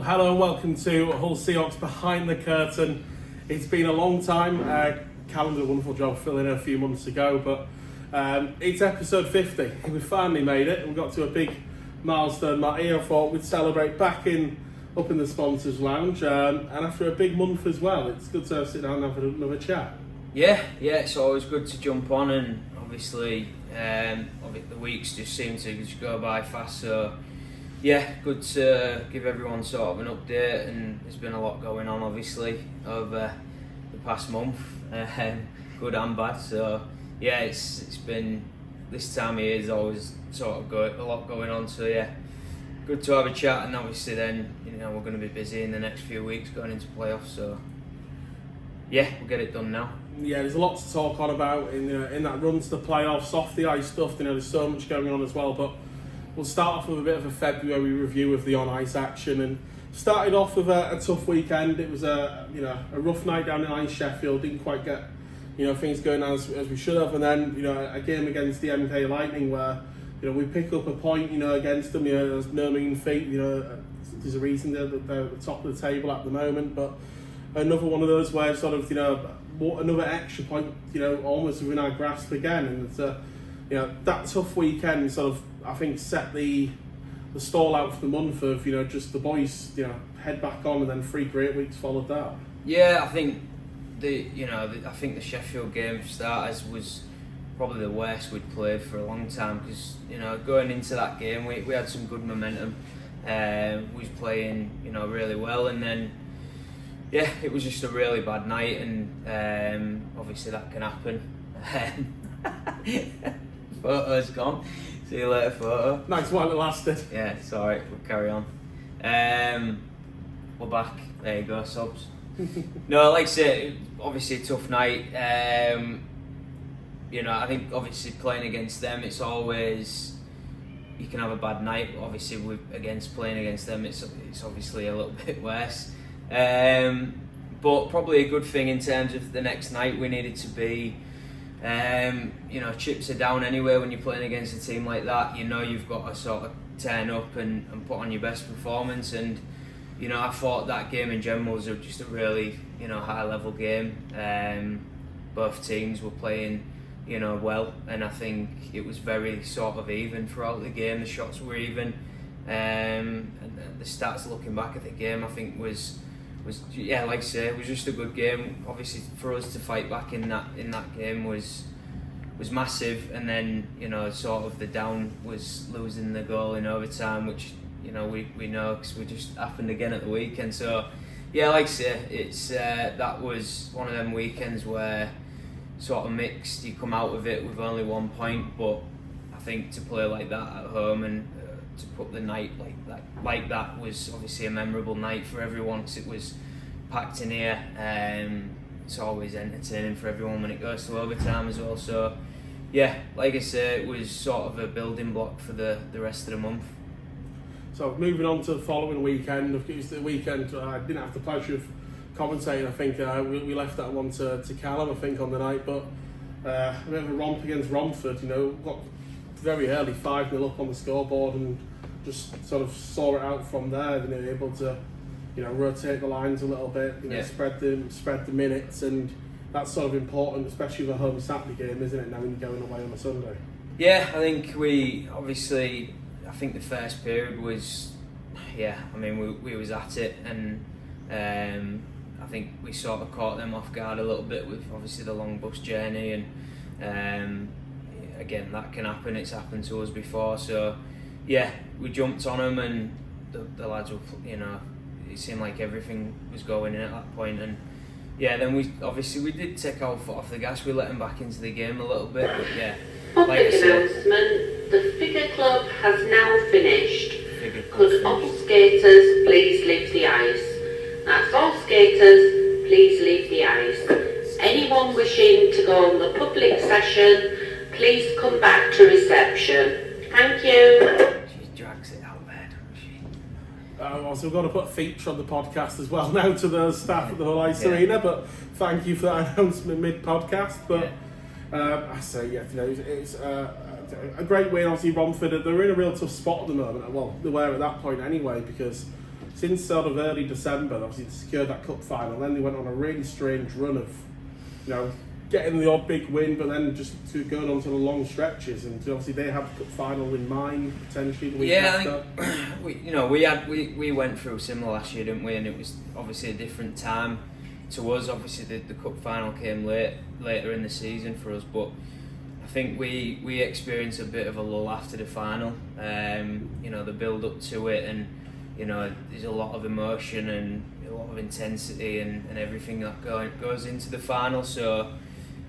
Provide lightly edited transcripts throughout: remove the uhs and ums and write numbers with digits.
Hello and welcome to Hull Seahawks Behind the Curtain. It's been a long time. Callum did a wonderful job filling in a few months ago, but it's episode 50. We finally made it. We got to a big milestone, Matty. I thought we'd celebrate up in the sponsors lounge, and after a big month as well. It's good to sit down and have another chat. Yeah, it's always good to jump on, and obviously the weeks just seem to just go by fast, so yeah, good to give everyone sort of an update. And there's been a lot going on obviously over the past month, good and bad, so yeah, it's been, this time of year is always sort of a lot going on, so yeah, good to have a chat. And obviously then, we're going to be busy in the next few weeks going into playoffs, so yeah, we'll get it done now. Yeah, there's a lot to talk on about in that run to the playoffs, off the ice stuff. There's so much going on as well. But we'll start off with a bit of a February review of the on ice action, and started off with a tough weekend. It was a rough night down in Ice Sheffield. Didn't quite get things going as we should have, and then a game against the MK Lightning where we pick up a point against them. There's no mean feat. There's a reason they're at the top of the table at the moment, but another one of those where sort of another extra point almost within our grasp again, and it's that tough weekend sort of, I think, set the stall out for the month of just the boys head back on, and then 3 great weeks followed that. Yeah, I think the Sheffield game for starters was probably the worst we'd played for a long time, because going into that game we had some good momentum. We was playing really well, and then yeah, it was just a really bad night, and obviously that can happen. Photo's gone. See you later, photo. Nice while it lasted. Yeah, it's alright, we'll carry on. We're back. There you go, subs. No, like I say, obviously a tough night. I think obviously playing against them, it's always, you can have a bad night, but obviously playing against them, it's obviously a little bit worse. But probably a good thing in terms of the next night. We needed to be, chips are down anyway when you're playing against a team like that. You've got to sort of turn up and put on your best performance. And I thought that game in general was just a really high level game. Both teams were playing well, and I think it was very sort of even throughout the game. The shots were even, and the stats looking back at the game, I think was like I say, it was just a good game. Obviously for us to fight back in that game was massive, and then sort of the down was losing the goal in overtime, which we know because we just happened again at the weekend. So yeah, like I say, it's that was one of them weekends where sort of mixed. You come out of it with only 1 point, but I think to play like that at home and to put the night like that was obviously a memorable night for everyone, because it was packed in here. It's always entertaining for everyone when it goes to overtime as well. So yeah, like I say, it was sort of a building block for the rest of the month. So moving on to the following weekend, it was the weekend I didn't have the pleasure of commentating. I think we left that one to Callum, I think, on the night, but a bit of a romp against Romford. Got very early 5-0 up on the scoreboard and just sort of saw it out from there. Able to rotate the lines a little bit, spread the minutes, and that's sort of important, especially with a home Saturday game, isn't it, now when you're going away on a Sunday? Yeah, I think I think the first period was, we was at it, and I think we sort of caught them off guard a little bit with obviously the long bus journey, and again, that can happen. It's happened to us before, so yeah, we jumped on them, and the lads were, it seemed like everything was going in at that point, and yeah, then we did take our foot off the gas. We let them back into the game a little bit, but yeah. Public announcement: the Figure Club has now finished. Could all skaters please leave the ice? That's all skaters, please leave the ice. Anyone wishing to go on the public session, please come back to reception. Thank you. She drags it out there, doesn't she? Also, we've got to put a feature on the podcast as well now to the staff at the Hull Ice Arena, but thank you for that announcement mid-podcast. But I say, it's a great win. Obviously, Romford, they're in a real tough spot at the moment. Well, they were at that point anyway, because since sort of early December, obviously they secured that cup final, and then they went on a really strange run of, you know, getting the odd big win, but then just going on to the long stretches, and obviously they had the cup final in mind potentially the week after. I think we went through similar last year, didn't we? And it was obviously a different time to us. Obviously the cup final came later in the season for us, but I think we experienced a bit of a lull after the final. You know, the build up to it, and you know, there's a lot of emotion and a lot of intensity and everything that goes into the final. So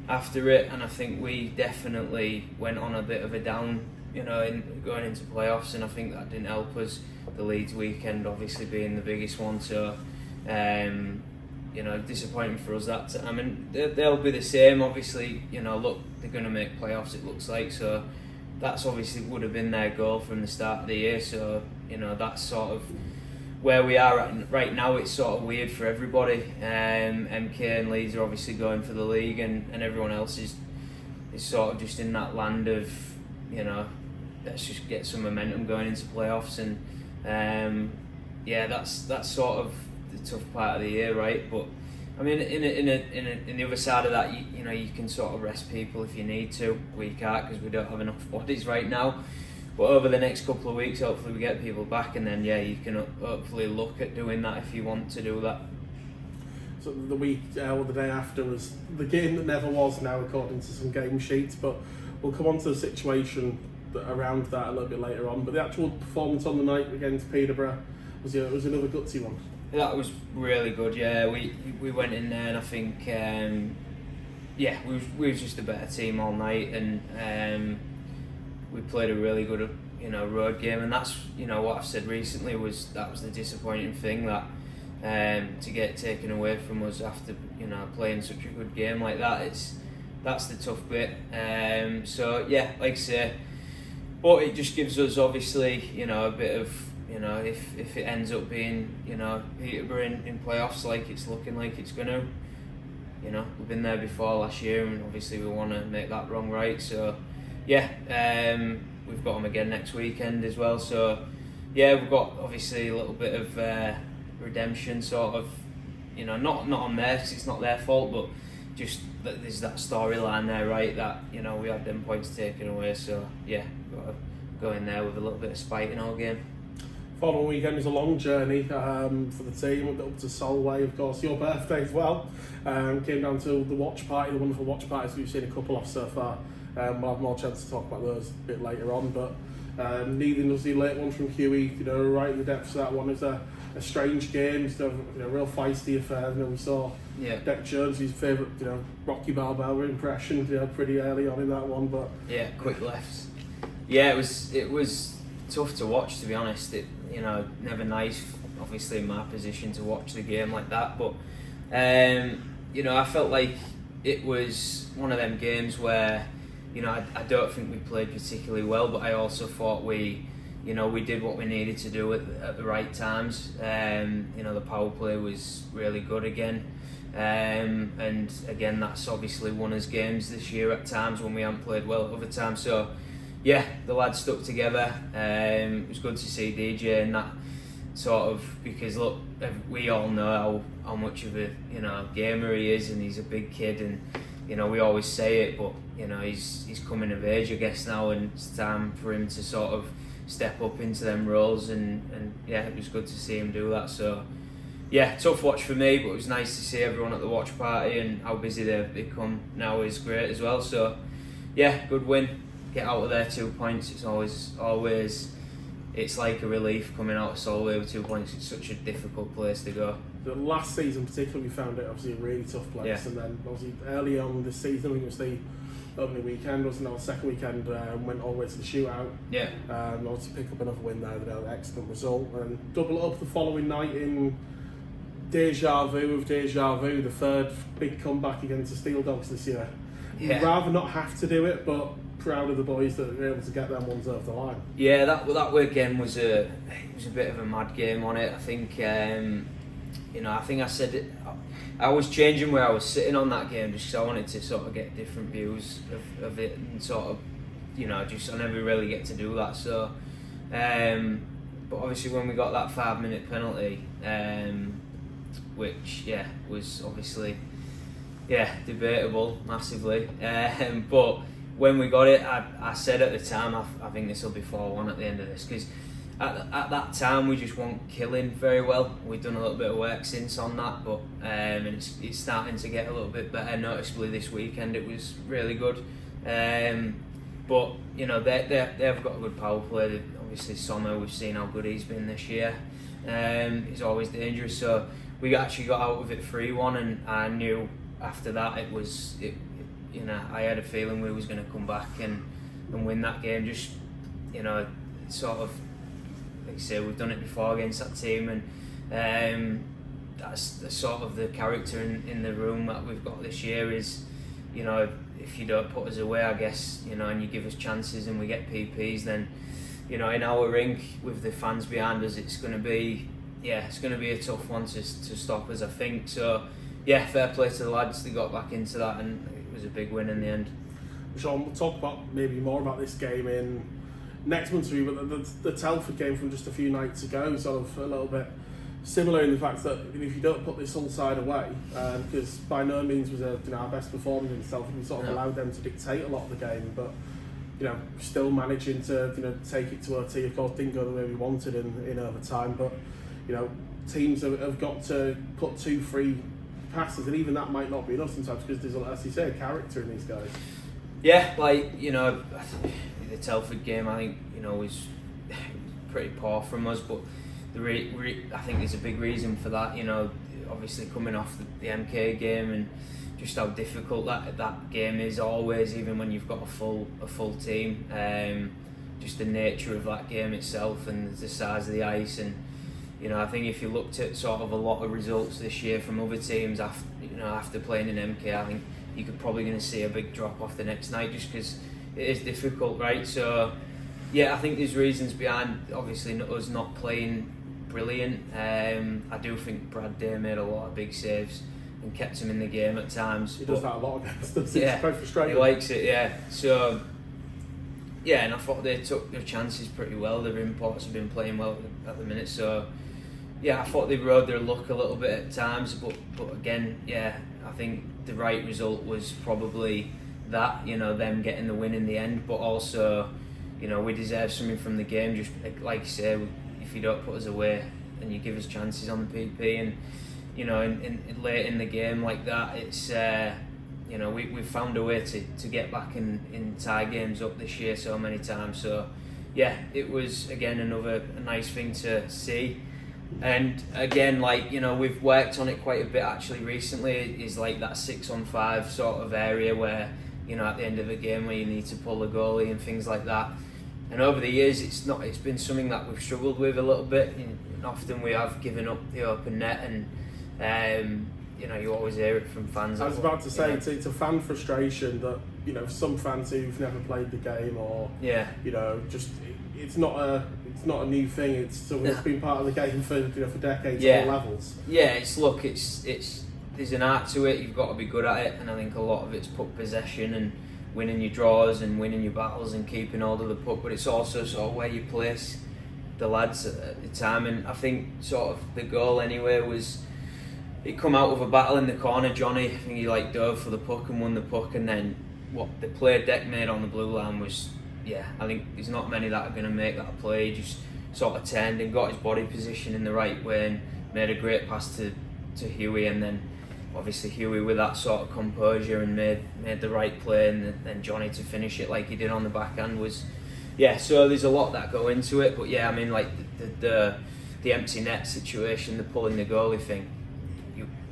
after it, and I think we definitely went on a bit of a down, you know, in going into playoffs, and I think that didn't help us. The Leeds weekend obviously being the biggest one, so you know, disappointing for us that time. I mean, they'll be the same, obviously. You know, look, they're going to make playoffs, it looks like, so that's obviously would have been their goal from the start of the year. So you know, that's sort of where we are right now. It's sort of weird for everybody. MK and Leeds are obviously going for the league, and everyone else is sort of just in that land of, you know, let's just get some momentum going into playoffs. And yeah, that's sort of the tough part of the year, right? But I mean, in the other side of that, you know, you can sort of rest people if you need to. We can't, because we don't have enough bodies right now. But over the next couple of weeks, hopefully we get people back, and then you can hopefully look at doing that if you want to do that. So the week or the day after was the game that never was now, according to some game sheets. But we'll come on to the situation around that a little bit later on. But the actual performance on the night against Peterborough was another gutsy one. That was really good. Yeah, we went in there, and I think we was just a better team all night, and we played a really good, you know, road game, and that's, you know, what I've said recently was that was the disappointing thing, that to get taken away from us after, you know, playing such a good game like that. That's the tough bit. So yeah, like I say, but it just gives us obviously, you know, a bit of, you know, if it ends up being, you know, Peterborough in playoffs like it's looking like it's gonna, you know, we've been there before last year, and obviously we want to make that wrong right. So yeah, we've got them again next weekend as well. So yeah, we've got obviously a little bit of redemption, sort of, you know, not on there because it's not their fault, but just that there's that storyline there, right? That, you know, we had them points taken away. So yeah, we've got to go in there with a little bit of spite in our game. Following weekend was a long journey for the team. Went up to Solway, of course, your birthday as well. Came down to the watch party, the wonderful watch parties we've seen a couple of so far. We'll have more chance to talk about those a bit later on, but needing to see late ones from QE, you know, right in the depths of that one. It was a strange game, just a real feisty affair. You know, we saw Deck Jones, his favourite, you know, Rocky Balboa impression, you know, pretty early on in that one, but yeah, quick lefts. Yeah, it was tough to watch, to be honest. It, you know, never nice, obviously in my position, to watch the game like that, but you know, I felt like it was one of them games where, you know, I don't think we played particularly well, but I also thought we did what we needed to do at the right times. You know, the power play was really good again, and again, that's obviously won us games this year at times when we haven't played well at other times. So yeah, the lads stuck together. It was good to see DJ and that sort of, because look, we all know how much of a, you know, gamer he is, and he's a big kid, and you know, we always say it, but you know, he's coming of age, I guess, now, and it's time for him to sort of step up into them roles, and yeah, it was good to see him do that. So yeah, tough watch for me, but it was nice to see everyone at the watch party, and how busy they've become now is great as well. So yeah, good win. Get out of there 2 points. It's always it's like a relief coming out of Solway with 2 points. It's such a difficult place to go. The last season particularly, we found it obviously a really tough place, and then obviously early on this season, I think it was the opening weekend, wasn't it? Or second weekend, went all the way to the shootout. Yeah. Obviously pick up another win there, with an excellent result, and double it up the following night in deja vu, the third big comeback against the Steel Dogs this year. Yeah. We'd rather not have to do it, but proud of the boys that were able to get them ones over the line. Yeah, that weekend was a bit of a mad game on it. I think you know, I think I said it, I was changing where I was sitting on that game just because I wanted to sort of get different views of it, and sort of, you know, just I never really get to do that. So but obviously when we got that 5-minute penalty, which was obviously debatable massively, but when we got it, I said at the time I think this will be 4-1 at the end of this, because at that time we just weren't killing very well. We've done a little bit of work since on that, but and it's starting to get a little bit better. Noticeably this weekend it was really good, but you know they've got a good power play. Obviously Sommer, we've seen how good he's been this year. He's always dangerous, so we actually got out of it 3-1, and I knew after that you know, I had a feeling we was going to come back and win that game. Just, you know, sort of, like I say, we've done it before against that team, and that's the sort of the character in the room that we've got this year is, you know, if you don't put us away, I guess, you know, and you give us chances and we get PPs, then, you know, in our rink with the fans behind us, it's going to be a tough one to stop us, I think. So, yeah, fair play to the lads. They got back into that, and it was a big win in the end. Sean, we'll talk about maybe more about this game in next month's review, but the Telford game from just a few nights ago, sort of a little bit similar in the fact that if you don't put this Hull side away, because by no means was our best performance in Telford, we sort of allowed them to dictate a lot of the game, but you know, still managing to take it to OT. Of course, didn't go the way we wanted in overtime, but you know, teams have got to put 2 free passes, and even that might not be enough sometimes because there's, as you say, character in these guys. Yeah, like, you know, the Telford game, I think, you know, was pretty poor from us, but I think there's a big reason for that. You know, obviously coming off the MK game and just how difficult that game is always, even when you've got a full team. Just the nature of that game itself and the size of the ice, and you know, I think if you looked at sort of a lot of results this year from other teams after playing in MK, I think you could probably going to see a big drop off the next night just because it is difficult, right? So yeah, I think there's reasons behind obviously us not playing brilliant. I do think Brad Day made a lot of big saves and kept him in the game at times. He does that a lot against us. Yeah, it's quite frustrating. He likes it, yeah. So yeah, and I thought they took their chances pretty well. Their imports have been playing well at the minute, so yeah, I thought they rode their luck a little bit at times, but again, yeah, I think the right result was probably that, you know, them getting the win in the end, but also, you know, we deserve something from the game. Just like you say, if you don't put us away and you give us chances on the PP, and you know, in late in the game like that, it's you know, we've found a way to get back in tie games up this year so many times. So yeah, it was again a nice thing to see. And again, like, you know, we've worked on it quite a bit actually recently, is like that 6-on-5 sort of area where, you know, at the end of a game where you need to pull a goalie and things like that. And over the years, it's been something that we've struggled with a little bit, and often we have given up the open net, and you know, you always hear it from fans. I was about to say, it's a fan frustration that, you know, some fans who've never played the game, or you know, just it's not a new thing. It's been part of the game for decades at all levels. Yeah, it's there's an art to it. You've got to be good at it, and I think a lot of it's puck possession and winning your draws and winning your battles and keeping hold of the puck. But it's also sort of where you place the lads at the time. And I think sort of the goal anyway was, it come out of a battle in the corner. Johnny, I think he like dove for the puck and won the puck, and then what the play Deck made on the blue line was, I think there's not many that are going to make that play. He just sort of turned and got his body position in the right way and made a great pass to Huey, and then obviously Huey with that sort of composure and made the right play, and then Johnny to finish it like he did on the backhand was, so there's a lot that go into it. But I mean, like the empty net situation, the pulling the goalie thing,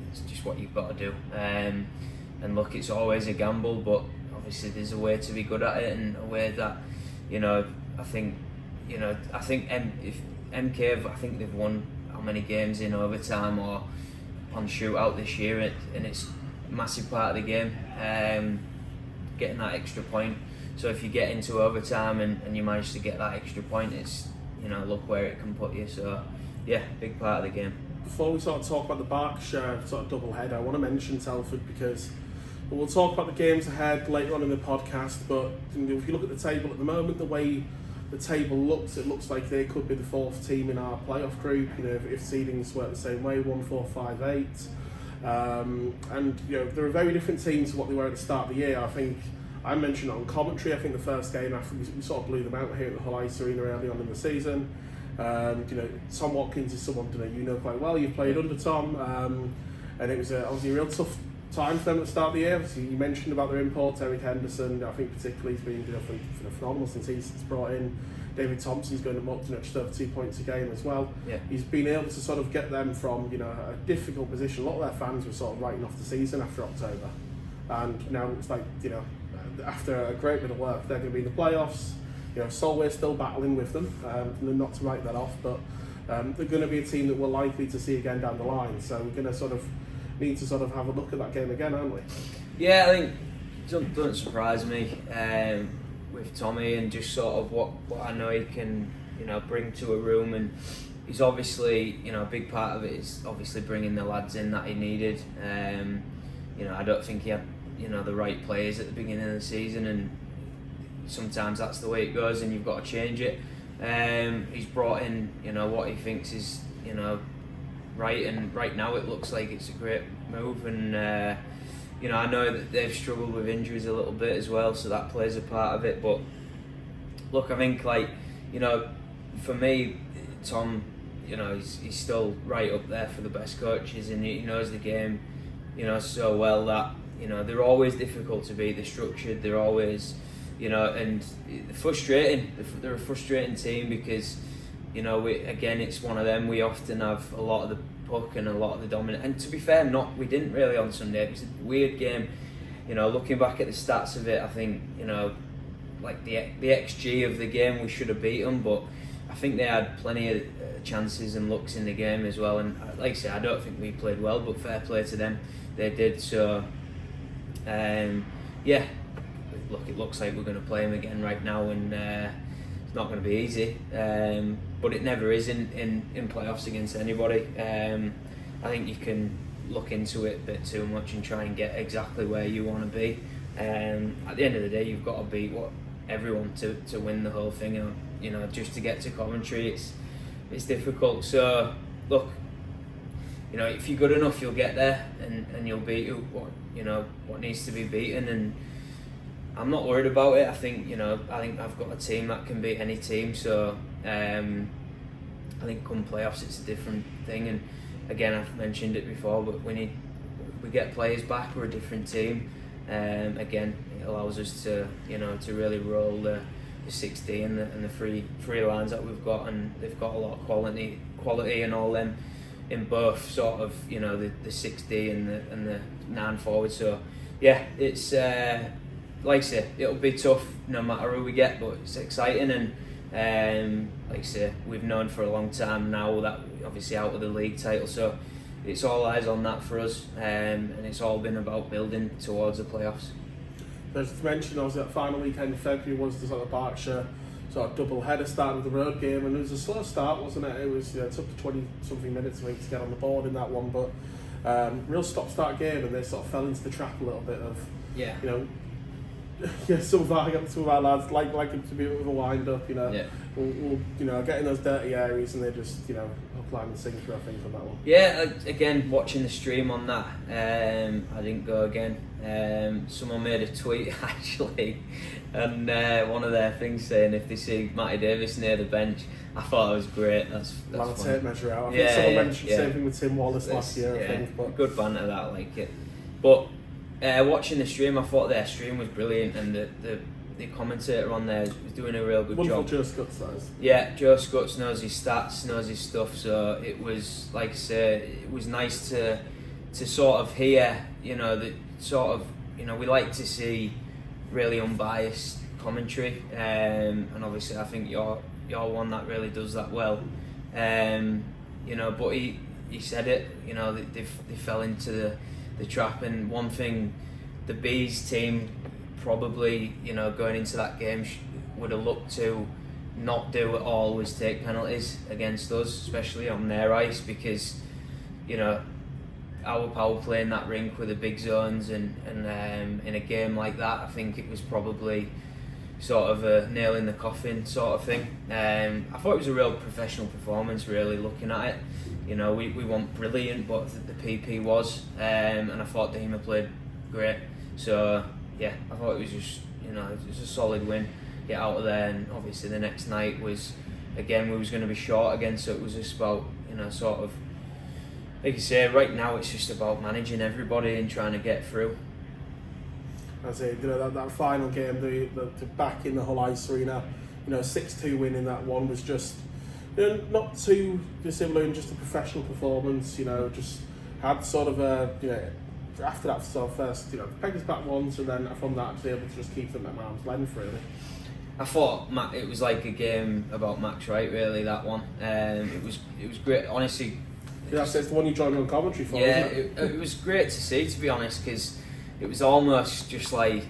it's just what you've got to do. And look, it's always a gamble, but obviously there's a way to be good at it, and a way that, you know, I think if MK, I think they've won how many games in overtime or on shootout this year, and it's a massive part of the game, getting that extra point. So if you get into overtime and you manage to get that extra point, it's, you know, look where it can put you. So big part of the game. Before we sort of talk about the Berkshire sort of double header, I want to mention Telford because we'll talk about the games ahead later on in the podcast, but if you look at the table at the moment, the way the table looks, it looks like they could be the 4th team in our playoff group. You know, if seedings work the same way, 1, 4, 5, 8. And you know, they're a very different team to what they were at the start of the year. I think I mentioned it on commentary. I think the first game after we sort of blew them out here at the Hull Ice Arena early on in the season. You know, Tom Watkins is someone you know quite well. You've played under Tom, and it was obviously a real tough time for them at the start of the year. Obviously, you mentioned about their imports, Eric Henderson. I think particularly he's been phenomenal since he's brought in. David Thompson's going to up to just over 2 points a game as well. Yeah. He's been able to sort of get them from, you know, a difficult position. A lot of their fans were sort of writing off the season after October, and now it's like, you know, after a great bit of work, they're going to be in the playoffs. You know, Solway's still battling with them, not to write that off, but they're going to be a team that we're likely to see again down the line. So we're going to sort of need to sort of have a look at that game again, aren't we? Yeah, I think it doesn't surprise me with Tommy, and just sort of what I know he can, you know, bring to a room. And he's obviously, you know, a big part of it is obviously bringing the lads in that he needed. You know, I don't think he had, you know, the right players at the beginning of the season, and sometimes that's the way it goes, and you've got to change it. He's brought in, you know, what he thinks is, you know, right, and right now it looks like it's a great move. And you know, I know that they've struggled with injuries a little bit as well, so that plays a part of it. But look, I think, like, you know, for me, Tom, you know, he's still right up there for the best coaches, and he knows the game, you know, so well that, you know, they're always difficult to beat. They're structured. They're always, you know, and frustrating. They're a frustrating team because, you know, it's one of them. We often have a lot of the puck and a lot of the dominant. And to be fair, we didn't really on Sunday. It was a weird game. You know, looking back at the stats of it, I think, you know, like the XG of the game, we should have beat them, but I think they had plenty of chances and looks in the game as well. And like I say, I don't think we played well, but fair play to them, they did. So, yeah, look, it looks like we're going to play them again right now, and it's not going to be easy, but it never is in playoffs against anybody. I think you can look into it a bit too much and try and get exactly where you want to be. At the end of the day, you've got to beat everyone to win the whole thing. And, you know, just to get to Coventry, it's difficult. So look, you know, if you're good enough, you'll get there, and you'll beat what needs to be beaten. And I'm not worried about it. I think I've got a team that can beat any team. So I think come playoffs, it's a different thing. And again, I've mentioned it before, but we get players back. We're a different team. Again, it allows us to really roll the 6D and the free lines that we've got, and they've got a lot of quality and all them in both sort of, you know, the 6D and the 9 forward. So yeah, it's like I say, it'll be tough no matter who we get, but it's exciting. And like I say, we've known for a long time now that we're obviously out of the league title, so it's all eyes on that for us, and it's all been about building towards the playoffs. As mentioned, obviously that final weekend in February was the sort of Berkshire sort of double header start of the road game, and it was a slow start, wasn't it? It was, it took 20 something minutes, I think, to get on the board in that one, but real stop-start game, and they sort of fell into the trap a little bit of, you know, some of our lads like it to be a bit of a wind up, you know. Yeah. We'll you know, get in those dirty areas, and they just, you know, hook, line and sinker, I think, on that one. Yeah, again, watching the stream on that, I didn't go again. Someone made a tweet actually, and one of their things saying if they see Matty Davies near the bench, I thought it was great. That's Well, tape measure out. I think someone mentioned the same thing with Tim Wallace last year, I think. But good banter, that, I like it. But watching the stream, I thought their stream was brilliant, and the commentator on there was doing a real good wonderful job. Joe Scuts, that is. Yeah, Joe Scuts knows his stats, knows his stuff, so it was, like I say, it was nice to sort of hear, you know, that sort of, you know, we like to see really unbiased commentary, and obviously I think you're one that really does that well. You know, but he said it, you know, they fell into the trap. And one thing the Bees team probably, you know, going into that game would have looked to not do at all was take penalties against us, especially on their ice, because, you know, our power play in that rink with the big zones, and in a game like that, I think it was probably, sort of a nail in the coffin sort of thing. I thought it was a real professional performance, really, looking at it. You know, we weren't brilliant, but the PP was, and I thought Dima played great. So yeah, I thought it was just, you know, it was a solid win. Get out of there, and obviously the next night was, again, we was going to be short again, so it was just about, you know, sort of, like you say, right now it's just about managing everybody and trying to get through. I say, you know, that final game, the back in the Hull Ice Arena, you know, 6-2 win in that one was just, you know, not too dissimilar in just a professional performance. You know, just had sort of a, you know, after that sort of first, you know, pegged us back once, and then from that to be able to just keep them at arm's length, really. I thought it was like a game about Max Wright, really, that one. It was great, honestly. Yeah, it's the one you joined on commentary for, yeah, isn't it was great to see, to be honest, because it was almost just like,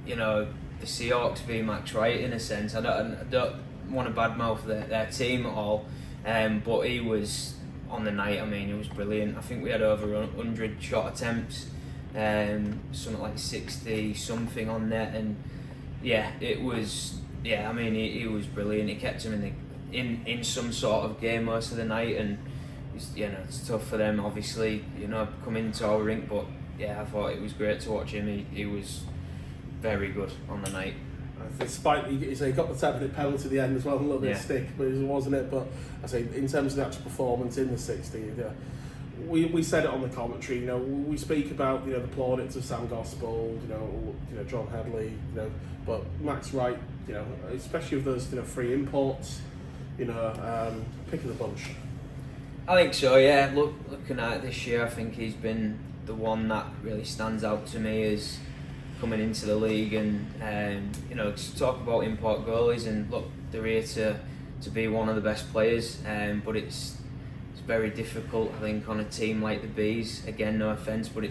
you know, the Seahawks v Max Wright in a sense. I don't want to badmouth their team at all, but he was, on the night, I mean, he was brilliant. I think we had over 100 shot attempts, something like 60 something on net, and yeah, it was, yeah, I mean, he was brilliant. He kept him in some sort of game most of the night, and you know, it's tough for them, obviously, you know, coming into our rink, but yeah, I thought it was great to watch him. He was very good on the night. Despite he got the 10-minute penalty at the end as well, a little bit of stick, but it wasn't it. But I say, in terms of the actual performance in the 60, we said it on the commentary. You know, we speak about, you know, the plaudits of Sam Gospel, you know John Headley, you know, but Max Wright, you know, especially with those, you know, free imports, you know, pick of the bunch. I think so. Yeah. Looking at it this year, I think he's been the one that really stands out to me as coming into the league, and you know, to talk about import goalies, and look, they're here to be one of the best players, but it's very difficult, I think, on a team like the Bees. Again, no offence, but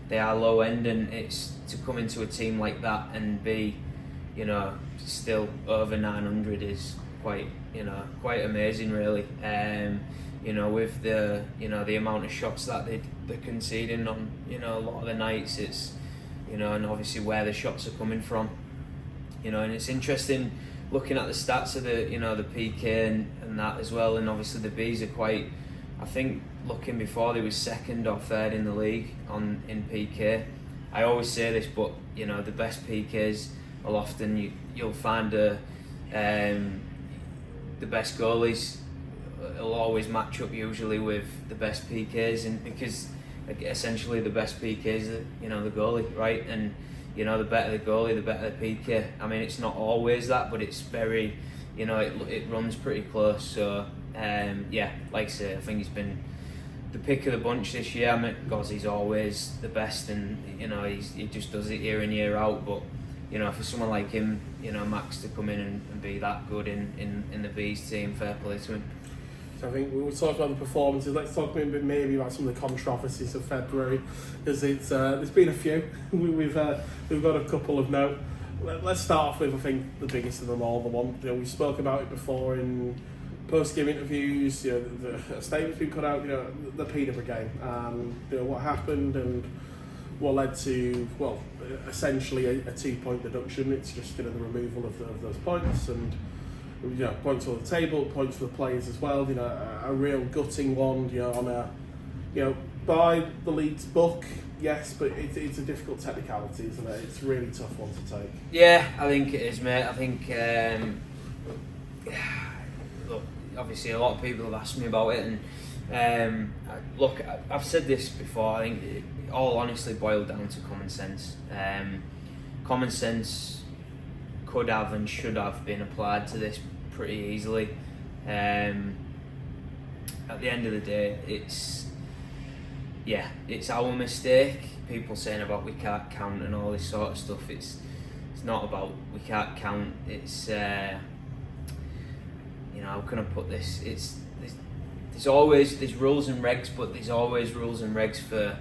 they are low end, and it's to come into a team like that and be, you know, still over 900 is quite amazing, really. You know, with the, you know, the amount of shots that they're conceding on, you know, a lot of the nights, it's, you know, and obviously where the shots are coming from, you know, and it's interesting looking at the stats of the, you know, the PK and that as well, and obviously the Bees are quite, I think, looking before they were second or third in the league in PK. I always say this, but you know, the best PKs will often you'll find the best goalies will always match up usually with the best PKs, and because essentially the best PK is, you know, the goalie, right? And you know, the better the goalie, the better the PK. I mean, it's not always that, but it's very, you know, it runs pretty close. So yeah, like I say, I think he's been the pick of the bunch this year. I mean, because he's always the best, and you know, he just does it year in, year out. But you know, for someone like him, you know, Max, to come in and be that good in the Bees team, fair play to him. So I think we talked about the performances. Let's talk maybe about some of the controversies of February, because there's been a few. We've got a couple of note. Let's start off with, I think, the biggest of them all. The one, you know, we spoke about it before in post-game interviews. You know, the statement's been cut out. You know, the Peterborough game. You know, what happened and what led to, well, essentially a 2-point deduction. It's just, you know, the removal of those points, and you know, points on the table, points for the players as well. You know, a real gutting one. You know, on a, you know, by the league's book, yes, but it's a difficult technicality, isn't it? It's a really tough one to take. Yeah, I think it is, mate. I think look, obviously a lot of people have asked me about it, and look, I've said this before. I think it all honestly boiled down to common sense. Common sense could have and should have been applied to this pretty easily. At the end of the day, it's our mistake. People saying about we can't count and all this sort of stuff. It's not about we can't count. It's you know, how can I put this? There's rules and regs, but there's always rules and regs for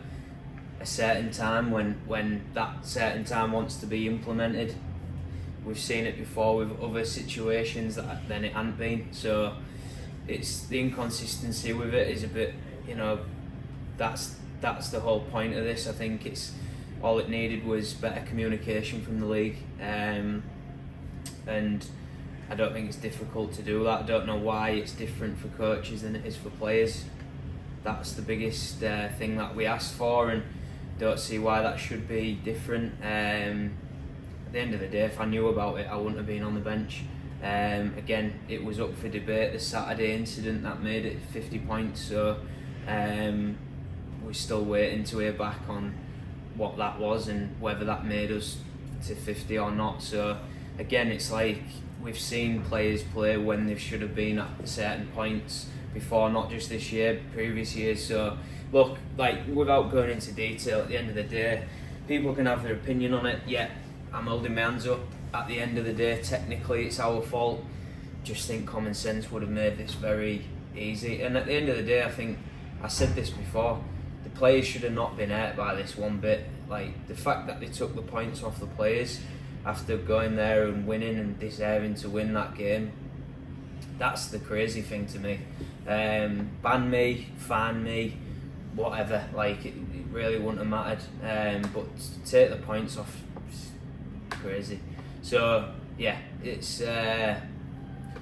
a certain time when that certain time wants to be implemented. We've seen it before with other situations that then it hadn't been. So it's the inconsistency with it is a bit, you know, that's the whole point of this. I think it's all it needed was better communication from the league. and I don't think it's difficult to do that. I don't know why it's different for coaches than it is for players. That's the biggest thing that we ask for, and don't see why that should be different. At the end of the day, if I knew about it, I wouldn't have been on the bench. Again, it was up for debate, the Saturday incident that made it 50 points, so we're still waiting to hear back on what that was and whether that made us to 50 or not. So again, it's like we've seen players play when they should have been at certain points before, not just this year, previous years. So look, like, without going into detail, at the end of the day, people can have their opinion on it. Yeah, I'm holding my hands up. At the end of the day, technically it's our fault. Just think common sense would have made this very easy. And at the end of the day, I think, I said this before, the players should have not been hurt by this one bit. Like, the fact that they took the points off the players after going there and winning and deserving to win that game, that's the crazy thing to me. Ban me, fan me, whatever, like, it really wouldn't have mattered. But to take the points off, it's crazy. So yeah, it's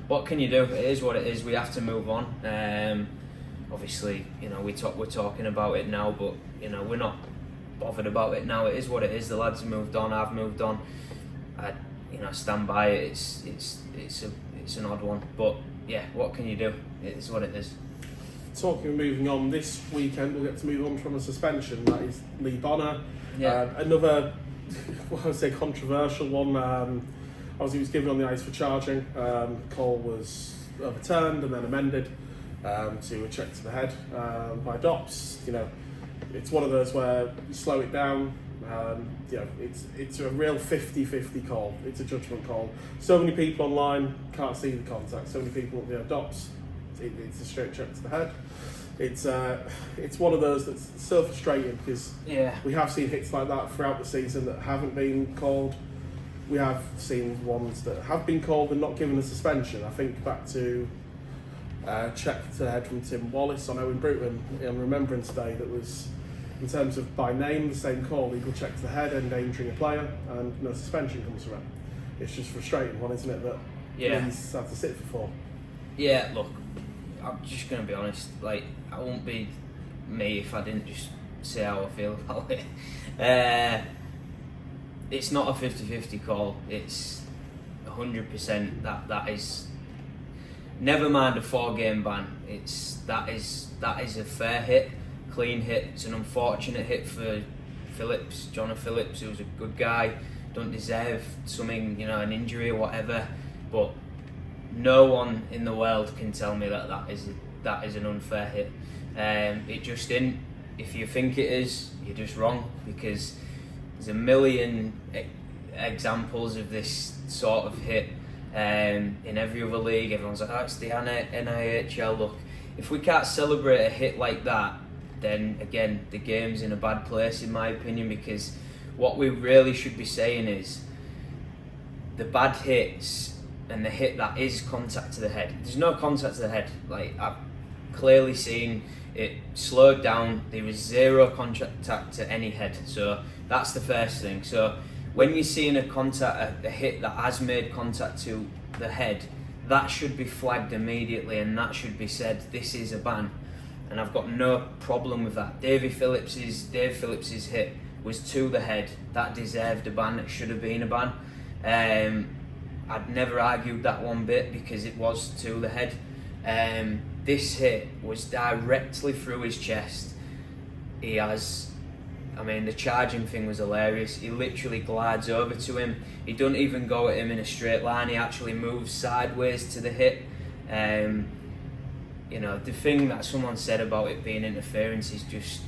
what can you do? It is what it is. We have to move on. Obviously, you know, we're talking about it now, but you know, we're not bothered about it now. It is what it is. The lads have moved on. I've moved on. I stand by it. It's an odd one, but yeah, what can you do? It's what it is. Talking of moving on, this weekend we'll get to move on from a suspension. That is Lee Bonner. Yeah. Another, what I would say, controversial one. Obviously, he was given on the ice for charging. Call was overturned and then amended to a check to the head by Dops. You know, it's one of those where you slow it down. You know, it's a real 50-50 call. It's a judgment call. So many people online can't see the contact. So many people, you know, Dops, it's a straight check to the head. It's one of those that's so frustrating because we have seen hits like that throughout the season that haven't been called. We have seen ones that have been called and not given a suspension. I think back to check to the head from Tim Wallace on Owen Bruton on Remembrance Day, that was, in terms of by name, the same call, legal check to the head, endangering a player, and no suspension comes from it. It's just frustrating one, isn't it, that he's had to sit for 4. Yeah, look, I'm just going to be honest, like, I won't be me if I didn't just say how I feel about it. It's not a 50-50 call, it's 100% that is, never mind a 4-game ban, that is a fair hit, clean hit. It's an unfortunate hit for Phillips, Jonah Phillips, who was a good guy, don't deserve something, you know, an injury or whatever, but no one in the world can tell me that is an unfair hit. It just didn't. If you think it is, you're just wrong, because there's a million examples of this sort of hit in every other league. Everyone's like, oh, it's the NIHL. Look, if we can't celebrate a hit like that, then again, the game's in a bad place, in my opinion, because what we really should be saying is the bad hits and the hit that is contact to the head. There's no contact to the head. Like, I've clearly seen it slowed down. There was zero contact to any head. So that's the first thing. So when you're seeing a hit that has made contact to the head, that should be flagged immediately, and that should be said, this is a ban. And I've got no problem with that. Dave Phillips's hit was to the head. That deserved a ban. It should have been a ban. I'd never argued that one bit because it was to the head. This hit was directly through his chest. The charging thing was hilarious. He literally glides over to him. He doesn't even go at him in a straight line. He actually moves sideways to the hit. The thing that someone said about it being interference is just,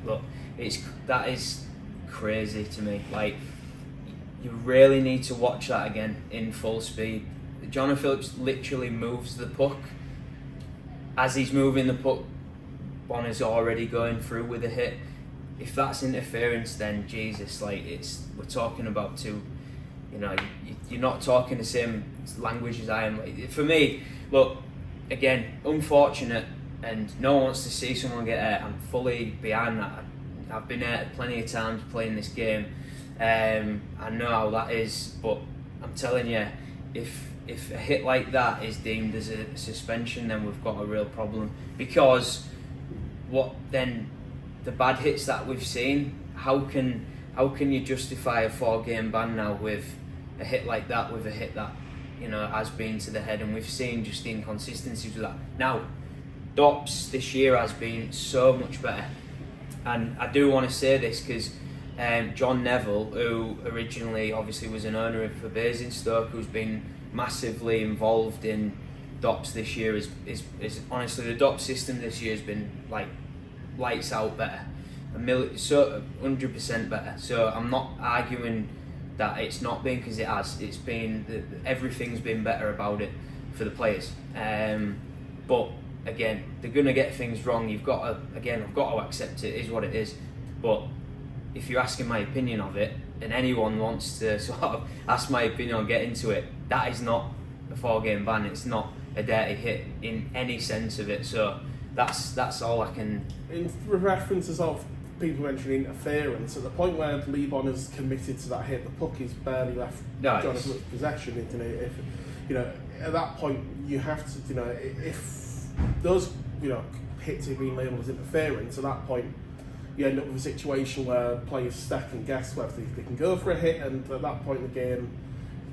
look, that is crazy to me. Like, you really need to watch that again in full speed. Jonah Phillips literally moves the puck. As he's moving the puck, Bonner's already going through with a hit. If that's interference, then Jesus, we're talking about two. You're not talking the same language as I am. Like, for me, look, again, unfortunate, and no one wants to see someone get hurt. I'm fully behind that. I've been hurt plenty of times playing this game. I know how that is, but I'm telling you, if a hit like that is deemed as a suspension, then we've got a real problem. Because what then, the bad hits that we've seen, how can you justify a 4-game ban now with a hit like that, with a hit that, you know, has been to the head? And we've seen just the inconsistencies with that. Now, Dops this year has been so much better, and I do want to say this because John Neville, who originally obviously was an owner for Basingstoke, who's been massively involved in Dops this year, is honestly, the Dops system this year has been like lights out better, 100% better. So I'm not arguing that it's not been, because it has. It's been, everything's been better about it for the players. But again, they're gonna get things wrong. I've got to accept it is what it is. But if you're asking my opinion of it, and anyone wants to sort of ask my opinion or get into it, that is not a 4-game ban. It's not a dirty hit in any sense of it. So that's all I can. In references of people mentioning interference, at the point where Lebon has committed to that hit, the puck is barely left Jonathan's possession, isn't it? If, you know, at that point you have to, you know, if those, you know, hits have been labelled as interference, at that point you end up with a situation where players second guess whether they can go for a hit, and at that point the game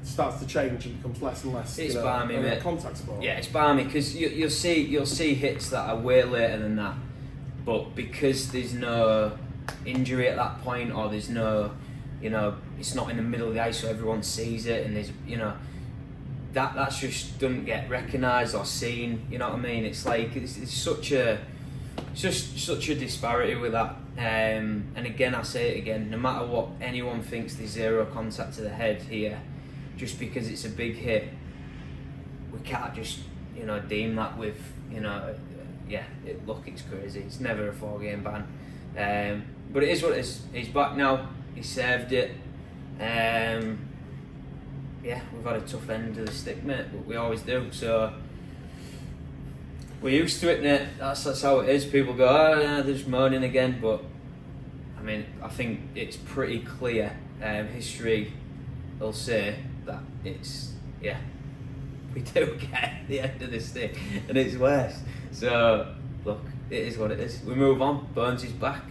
starts to change and becomes less and less, it's balmy, mate. Contact sport. Yeah, it's balmy, because you'll see hits that are way later than that, but because there's no injury at that point, or there's no, you know, it's not in the middle of the ice so everyone sees it, and there's, you know, that's just doesn't get recognised or seen. You know what I mean? It's like it's such a disparity with that. And again, I say it again, no matter what anyone thinks, there's zero contact to the head here, just because it's a big hit, we can't just, you know, deem that with, you know, it's crazy. It's never a 4-game ban. But it is what it is. He's back now. He served it. We've had a tough end of the stick, mate, but we always do. So we're used to it, mate. That's how it is. People go, oh, yeah, they're just moaning again. But I mean, I think it's pretty clear. History will say that it's, we do get the end of the stick, and it's worse. So look, it is what it is. We move on. Burns is back.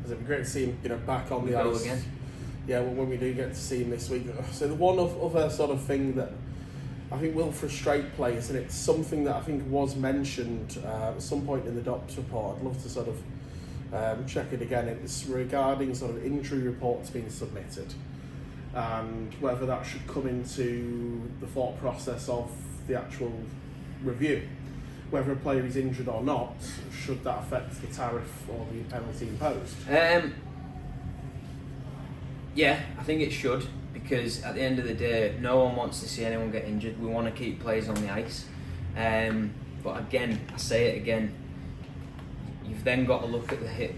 It'd be great to see him, you know, back on the ice again. Yeah, well, when we do get to see him this week. So the one other sort of thing that I think will frustrate players, and it's something that I think was mentioned at some point in the Dops report. I'd love to sort of check it again. It's regarding sort of injury reports being submitted, and whether that should come into the thought process of the actual review. Whether a player is injured or not, should that affect the tariff or the penalty imposed? Yeah, I think it should, because at the end of the day, no one wants to see anyone get injured. We want to keep players on the ice. But again, I say it again, you've then got to look at the hit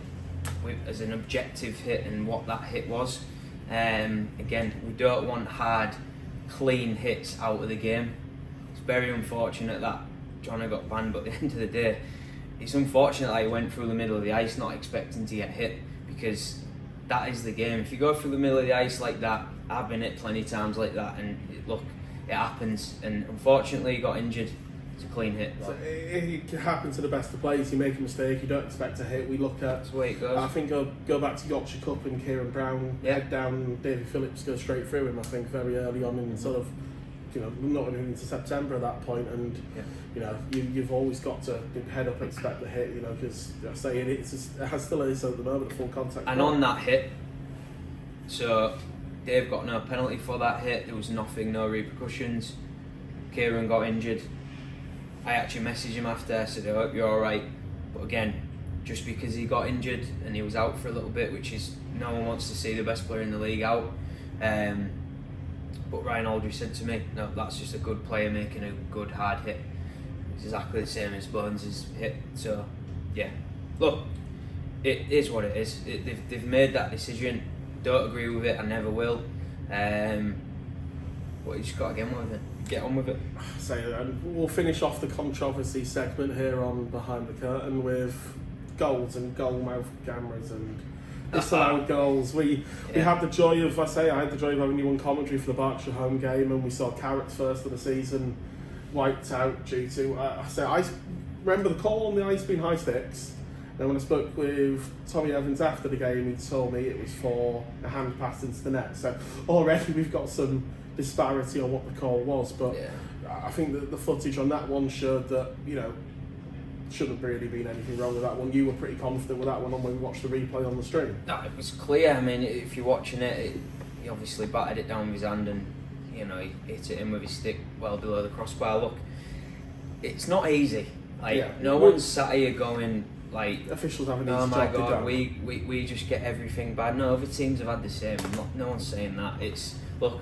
as an objective hit and what that hit was. Again, we don't want hard, clean hits out of the game. It's very unfortunate that Johnny got banned, but at the end of the day, it's unfortunate that he went through the middle of the ice not expecting to get hit, because that is the game. If you go through the middle of the ice like that, I've been hit plenty of times like that, and it happens, and unfortunately he got injured. It's a clean hit. So it can happen to the best of players. You make a mistake, you don't expect a hit. We look at, that's the way it goes. I think go back to Yorkshire Cup and Kieran Brown, head down, Davy Phillips goes straight through him, I think, very early on in sort of, you know, not even into September at that point, and you know, you've always got to head up, expect the hit, you know, because I say it still is at the moment a full contact. And on that hit, so Dave got no penalty for that hit. There was nothing, no repercussions. Kieran got injured. I actually messaged him after. I said, I hope you're all right. But again, just because he got injured and he was out for a little bit, which is, no one wants to see the best player in the league out. But Ryan Aldridge said to me, no, that's just a good player making a good hard hit. It's exactly the same as Burns' hit. So, yeah. Look, it is what it is. They've made that decision. Don't agree with it, I never will. But you just got to get on with it. So we'll finish off the controversy segment here on Behind the Curtain with goals and goal mouth cameras and disallowed goals. We had the joy of, I had the joy of having you on commentary for the Berkshire home game, and we saw Carrick's first of the season wiped out due to, I remember the call on the ice being high sticks. And when I spoke with Tommy Evans after the game, he told me it was for a hand pass into the net. So already we've got some disparity on what the call was, but I think that the footage on that one showed that, shouldn't really been anything wrong with that one. You were pretty confident with that one when we watched the replay on the stream. No, it was clear. I mean, if you're watching it, he obviously batted it down with his hand and, he hit it in with his stick well below the crossbar. Look, it's not easy. No one's sat here going, officials haven't oh my job God, we just get everything bad. No, other teams have had the same. No one's saying that. Look,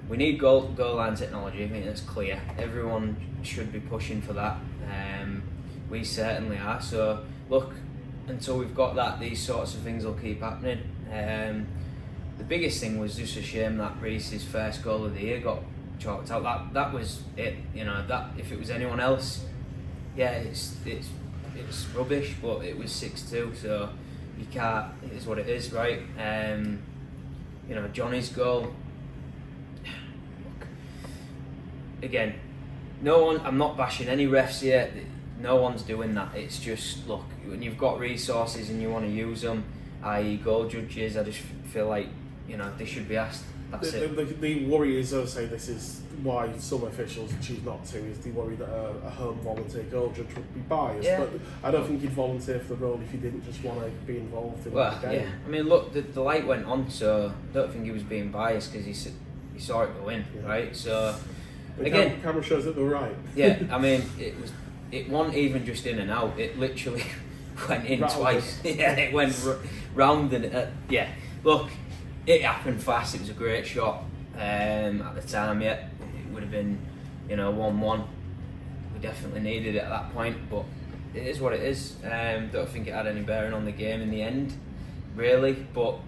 we need goal line technology. I think that's clear. Everyone should be pushing for that. We certainly are. So look, until we've got that, these sorts of things will keep happening. The biggest thing was just a shame that Reese's first goal of the year got chalked out. That was it. That if it was anyone else, it's rubbish. But it was 6-2, so you can't. It is what it is, right? Johnny's goal. Look, again, no one. I'm not bashing any refs here. No one's doing that. It's just, look, when you've got resources and you want to use them, i.e. goal judges, I just feel like, they should be asked. That's it. The worry is, I say this is why some officials choose not to, is the worry that a home volunteer goal judge would be biased. Yeah. But I don't think you'd volunteer for the role if you didn't just want to be involved in the game. Yeah. I mean, look, the light went on, so I don't think he was being biased because he saw it go in, right? So, the again... camera shows that they're right. Yeah, I mean, it wasn't even just in and out. It literally went in twice. It went round and Look, it happened fast. It was a great shot at the time. It would have been, 1-1. We definitely needed it at that point, but it is what it is. Don't think it had any bearing on the game in the end, really. But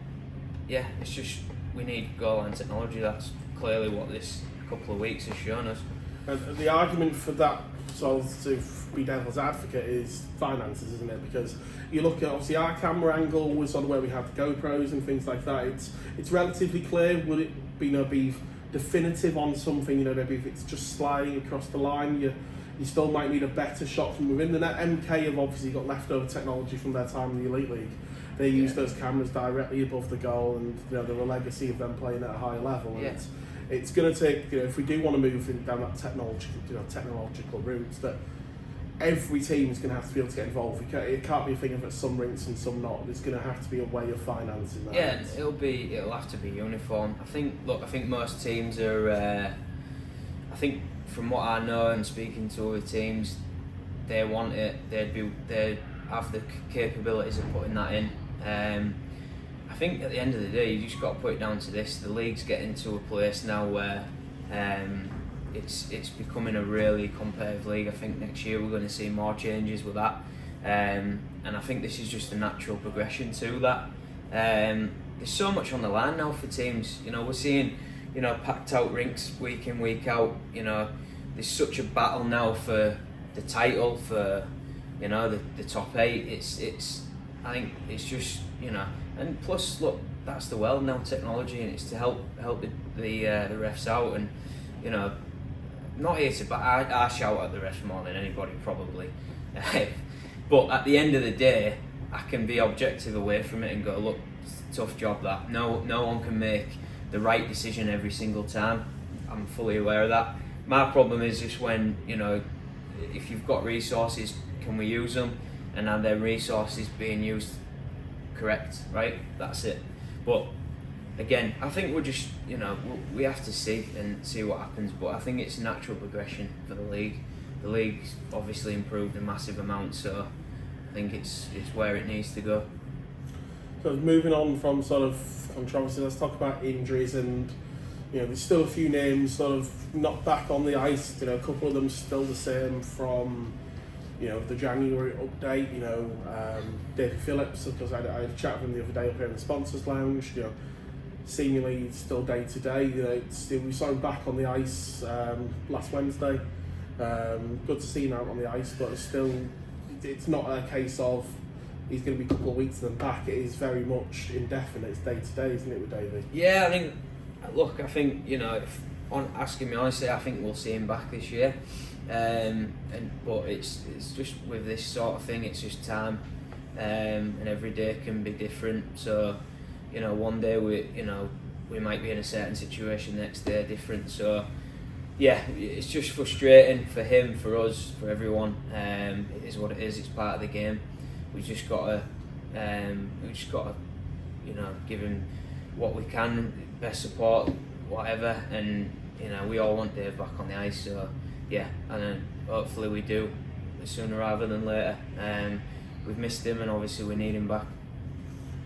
it's just we need goal line technology. That's clearly what this couple of weeks has shown us. And the argument for that, so to be devil's advocate, is finances, isn't it? Because you look at, obviously, our camera angle was on where we had the GoPros and things like that. It's relatively clear. Would it be definitive on something? Maybe if it's just sliding across the line, you still might need a better shot from within the net. MK have obviously got leftover technology from their time in the Elite League. They use those cameras directly above the goal, and they're a legacy of them playing at a higher level. And it's going to take, if we do want to move down that technological route, that every team is going to have to be able to get involved. It can't be a thing of some rinks and some not. There's going to have to be a way of financing that. Yeah, it'll have to be uniform. I think most teams are. I think from what I know and speaking to other teams, they want it. They'd have the capabilities of putting that in. I think at the end of the day, you just got to put it down to this: the league's getting to a place now where it's becoming a really competitive league. I think next year we're going to see more changes with that, and I think this is just a natural progression to that. There's so much on the line now for teams. We're seeing packed out rinks week in, week out. There's such a battle now for the title, for the top 8. It's I think it's just and plus look, that's the world now, technology, and it's to help the refs out, and not here to, but I shout at the refs more than anybody probably. But at the end of the day, I can be objective away from it and go, look, tough job that. No one can make the right decision every single time. I'm fully aware of that. My problem is just when, if you've got resources, can we use them? And are their resources being used correct, right? That's it. But again, I think we're just, we have to see what happens. But I think it's a natural progression for the league. The league's obviously improved a massive amount, so I think it's where it needs to go. So moving on from sort of controversy, let's talk about injuries. And there's still a few names sort of not back on the ice. A couple of them still the same from the January update. David Phillips, because I had a chat with him the other day up here in the sponsors lounge. Seemingly still day to day. We saw him back on the ice last Wednesday. Good to see him out on the ice, but it's not a case of he's going to be a couple of weeks and then back. It is very much indefinite. It's day to day, isn't it, with Davies? Yeah, I think if asking me honestly, I think we'll see him back this year. But it's just with this sort of thing, it's just time, and every day can be different. So, one day we might be in a certain situation, next day different. So, yeah, it's just frustrating for him, for us, for everyone. It is what it is. It's part of the game. We just gotta give him what we can, best support, whatever, and we all want Dave back on the ice. So yeah, and then hopefully we do sooner rather than later. We've missed him, and obviously we need him back.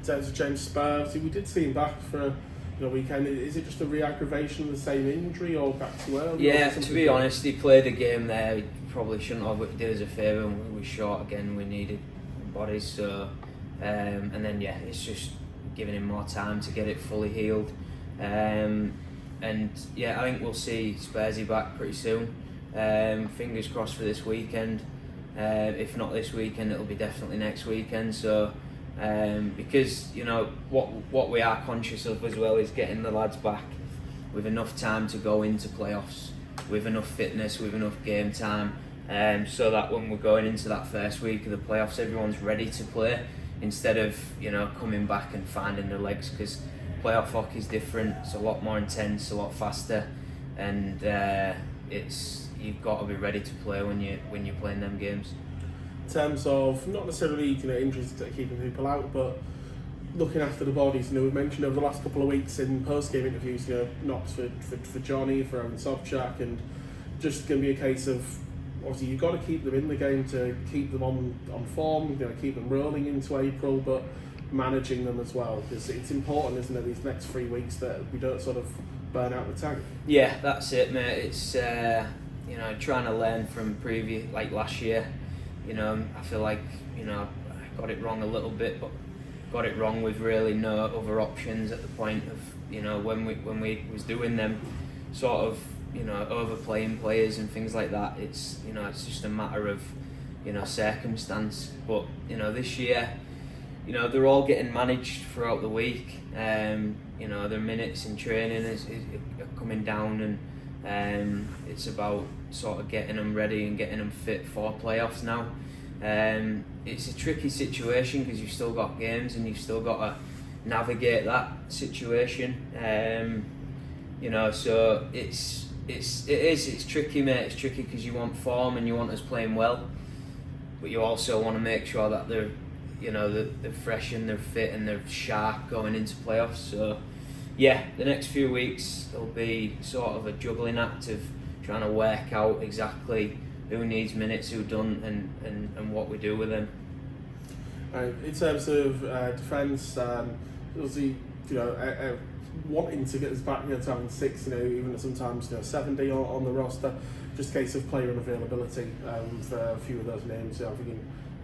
In terms of James Spurs, we did see him back for a weekend. Is it just a re-aggravation of the same injury, or back too early? Yeah, to be honest, he played a game there. He probably shouldn't have, but he did us a favour, and we were short again. We needed bodies, so and then it's just giving him more time to get it fully healed. And yeah, I think we'll see Spursy back pretty soon. Fingers crossed for this weekend. If not this weekend, it'll be definitely next weekend. So because what we are conscious of as well is getting the lads back with enough time to go into playoffs, with enough fitness, with enough game time, so that when we're going into that first week of the playoffs, everyone's ready to play, instead of coming back and finding their legs, because playoff hockey is different. It's a lot more intense, a lot faster, and you've got to be ready to play when you're playing them games. In terms of not necessarily injuries that are keeping people out, but looking after the bodies, we've mentioned over the last couple of weeks in post-game interviews, knocks for Johnny, for Aaron Sobchak, and just going to be a case of, obviously you've got to keep them in the game to keep them on form, keep them rolling into April, but managing them as well, because it's important, isn't it, these next 3 weeks, that we don't sort of burn out the tank. Yeah, that's it, mate. It's trying to learn from previous, like last year. I feel like I got it wrong a little bit, but got it wrong with really no other options at the point of when we was doing them sort of overplaying players and things like that. It's it's just a matter of circumstance. But this year they're all getting managed throughout the week. Their minutes in training are coming down, and it's about sort of getting them ready and getting them fit for playoffs now. It's a tricky situation because you've still got games and you've still got to navigate that situation. So it's tricky, mate. It's tricky because you want form and you want us playing well, but you also want to make sure that they're they're fresh and they're fit and they're sharp going into playoffs. So yeah, the next few weeks will be sort of a juggling act of trying to work out exactly who needs minutes, who don't, and what we do with them. In terms of defence, obviously, wanting to get us back to having 6, even sometimes 70 on the roster, just a case of player unavailability for a few of those names. I'm thinking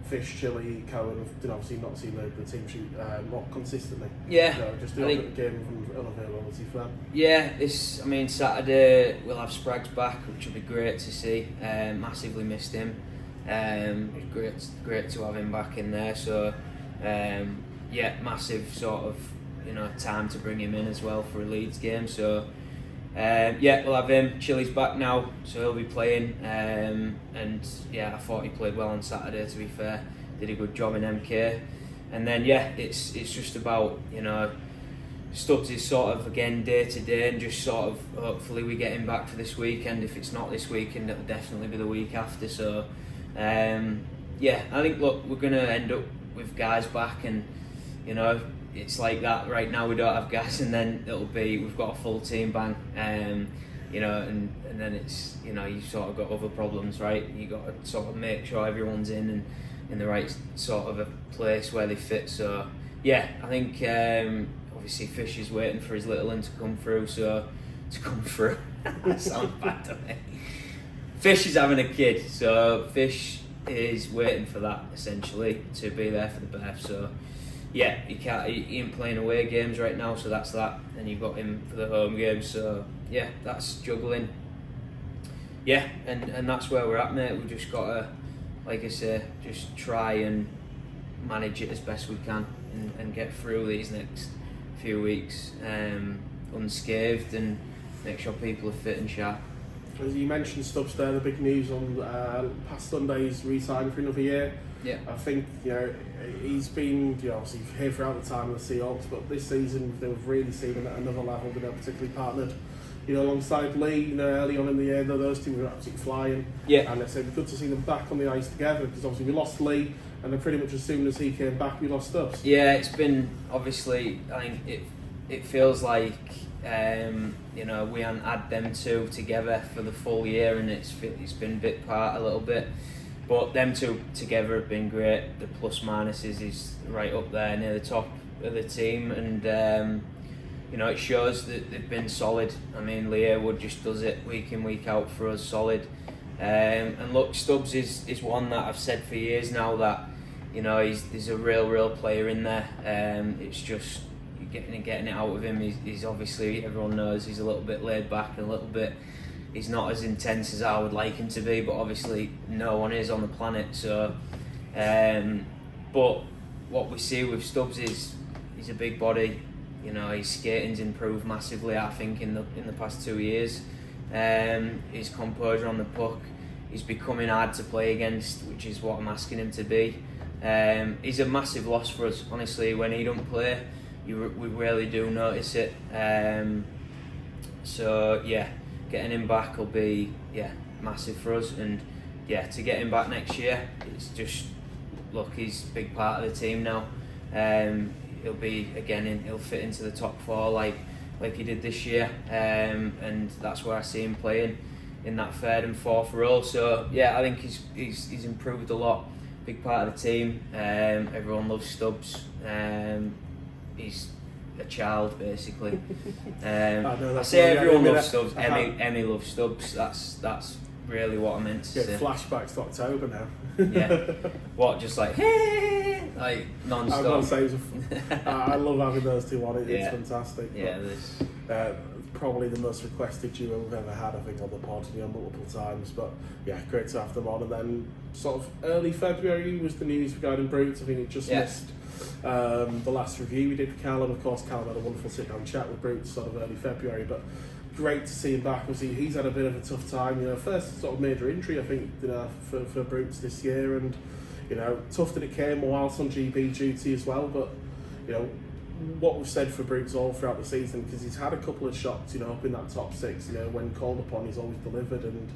Fish, Chile, Cohen, obviously not seen the team sheet more consistently. Yeah, just the game from unavailability for them. Yeah, Saturday we'll have Spraggs back, which will be great to see. Massively missed him. Great to have him back in there. So massive sort of time to bring him in as well for a Leeds game. So we'll have him. Chile's back now, so he'll be playing. I thought he played well on Saturday, to be fair. Did a good job in MK. And then it's just about Stubbs is sort of again day to day, and just sort of hopefully we get him back for this weekend. If it's not this weekend, it'll definitely be the week after. So I think we're gonna end up with guys back, and it's like that right now. We don't have guys, and then it'll be we've got a full team bang, and then it's you sort of got other problems, right? You got to sort of make sure everyone's in the right sort of a place where they fit. So I think obviously Fish is waiting for his little one to come through. That sounds bad to me. Fish is having a kid, so Fish is waiting for that essentially to be there for the birth. So he ain't playing away games right now, so that's that. And you've got him for the home games, so that's juggling. And that's where we're at, mate. We've just got to, like I say, just try and manage it as best we can and get through these next few weeks unscathed and make sure people are fit and sharp. As you mentioned, Stubbs there, the big news on past Sunday's re-sign for another year. Yeah. I think, he's been, obviously here throughout the time of the Seahawks, but this season they've really seen him at another level. They're particularly partnered, alongside Lee. Early on in the year, those two were absolutely flying. Yeah. And it's good to see them back on the ice together, because obviously we lost Lee, and then pretty much as soon as he came back, we lost Stubbs. Yeah, it's been obviously. I think it feels like we haven't had them two together for the full year, and it's been bit apart a little bit. But them two together have been great. The plus minuses is right up there near the top of the team, and it shows that they've been solid. I mean, Lee Wood just does it week in, week out for us, solid. And look, Stubbs is one that I've said for years now that he's a real player in there. It's just getting it out of him. He's obviously, everyone knows he's a little bit laid back and a little bit. He's not as intense as I would like him to be, but obviously no one is on the planet. So, but what we see with Stubbs is he's a big body. His skating's improved massively, I think, in the past 2 years. His composure on the puck, he's becoming hard to play against, which is what I'm asking him to be. He's a massive loss for us, honestly. When he don't play, we really do notice it. So yeah, getting him back will be massive for us, and to get him back next year, it's just he's a big part of the team now. He'll be he'll fit into the top four like he did this year, and that's where I see him playing in that third and fourth role. So I think he's improved a lot. Big part of the team. Everyone loves Stubbs. He's a child, basically. I say everyone loves Stubbs. Emmy loves Stubbs. That's really what I meant to say. Flashbacks to October now. Yeah. What? Just like non-stop. I'm gonna say I love having those two on it. It's fantastic. Yeah. Probably the most requested duo we've ever had, I think, on the pod, multiple times. But great to have them on. And then sort of early February was the news regarding Brutes. I think it just missed the last review we did for Callum. Of course, Callum had a wonderful sit-down chat with Brutes sort of early February, but great to see him back. Obviously, he's had a bit of a tough time. First sort of major injury, I think, for Brutes this year, and tough that it came whilst on GB duty as well. But what we've said for Brutes all throughout the season, because he's had a couple of shots, up in that top six. When called upon, he's always delivered, and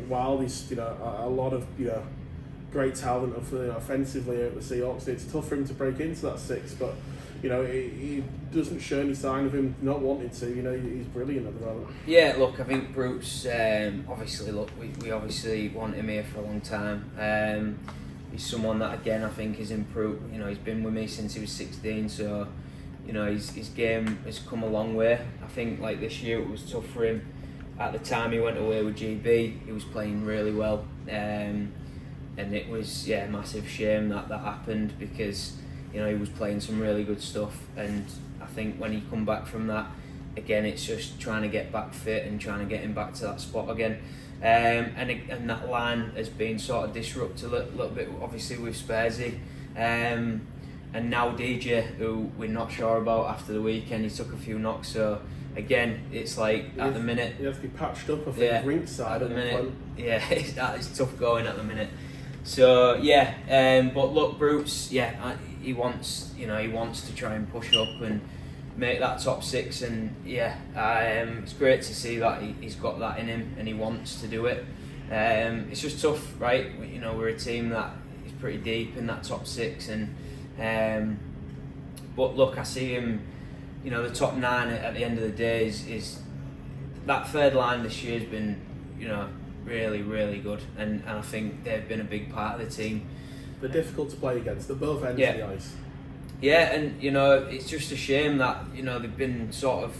while he's a lot of great talent offensively at the Seahawks, it's tough for him to break into that six. But he doesn't show any sign of him not wanting to. He's brilliant at the moment. Yeah, look, I think Brutes, obviously, we obviously want him here for a long time. He's someone that, again, I think has improved. He's been with me since he was 16, so his game has come a long way. I think like this year it was tough for him. At the time he went away with GB, he was playing really well, and it was a massive shame that happened, because he was playing some really good stuff. And I think when he come back from that, again, it's just trying to get back fit and trying to get him back to that spot again. And that line has been sort of disrupted a little bit, obviously, with Spursy. And now DJ, who we're not sure about after the weekend, he took a few knocks. So again, it's like at the minute, he has to be patched up, I think, ringside at the minute. It's tough going at the minute. So but look, Brutes, he wants to try and push up and make that top six, and it's great to see that he's got that in him and he wants to do it. It's just tough, right? We're a team that is pretty deep in that top six, and but look, I see him. The top nine at the end of the day is that third line this year has been really good, and I think they've been a big part of the team. They're difficult to play against. They're both ends of the ice. Yeah, and it's just a shame that they've been sort of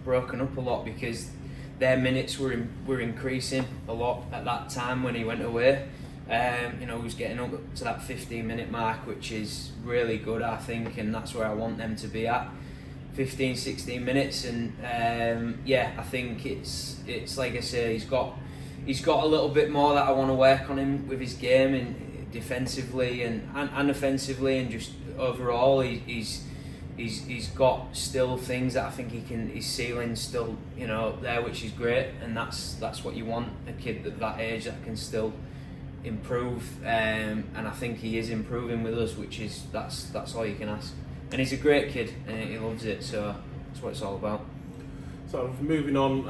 broken up a lot, because their minutes were increasing a lot at that time when he went away. He was getting up to that 15-minute mark, which is really good, I think, and that's where I want them to be at, 15-16 minutes. And I think it's like I say, he's got a little bit more that I want to work on him with his game, and defensively and offensively, and just overall he's got still things that I think his ceiling's still there, which is great, and that's what you want, a kid at that age that can still improve, and I think he is improving with us, which is that's all you can ask. And he's a great kid and he loves it, so that's what it's all about. Sort of moving on,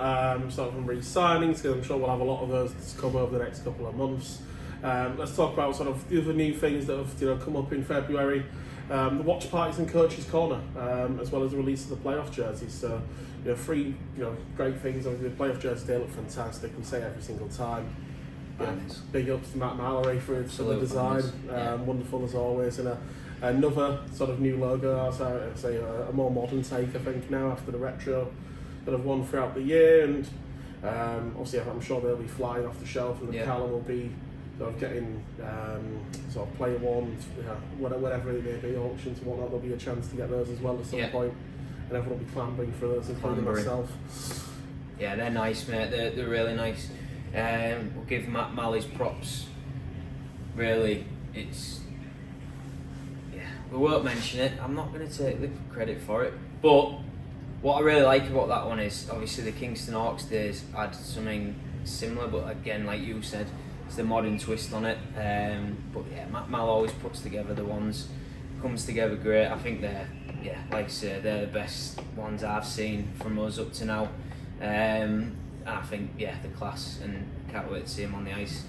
sort of from re-signings, because I'm sure we'll have a lot of those to come over the next couple of months. Let's talk about sort of the other new things that have come up in February. The watch parties and coaches' corner, as well as the release of the playoff jerseys. So, three great things. Obviously, the playoff jerseys, they look fantastic. We say every single time. Big ups to Matt Mallory for the design. Wonderful as always, and another sort of new logo. I'd say a more modern take, I think, now after the retro that have won throughout the year, and obviously I'm sure they'll be flying off the shelf, and the colour will be sort of getting sort of player ones, whatever it may be, auctions and whatnot. There'll be a chance to get those as well at some point, and everyone will be clambering for those, including myself. Yeah, they're nice, mate. They're really nice. We'll give Matt Malley's props. Really, we won't mention it. I'm not going to take the credit for it, but what I really like about that one is obviously the Kingston Hawks days had something similar, but again, like you said, it's the modern twist on it. But yeah, Matt Mal always puts together the ones, comes together great. I think like I say, they're the best ones I've seen from us up to now. I think the class, and can't wait to see him on the ice.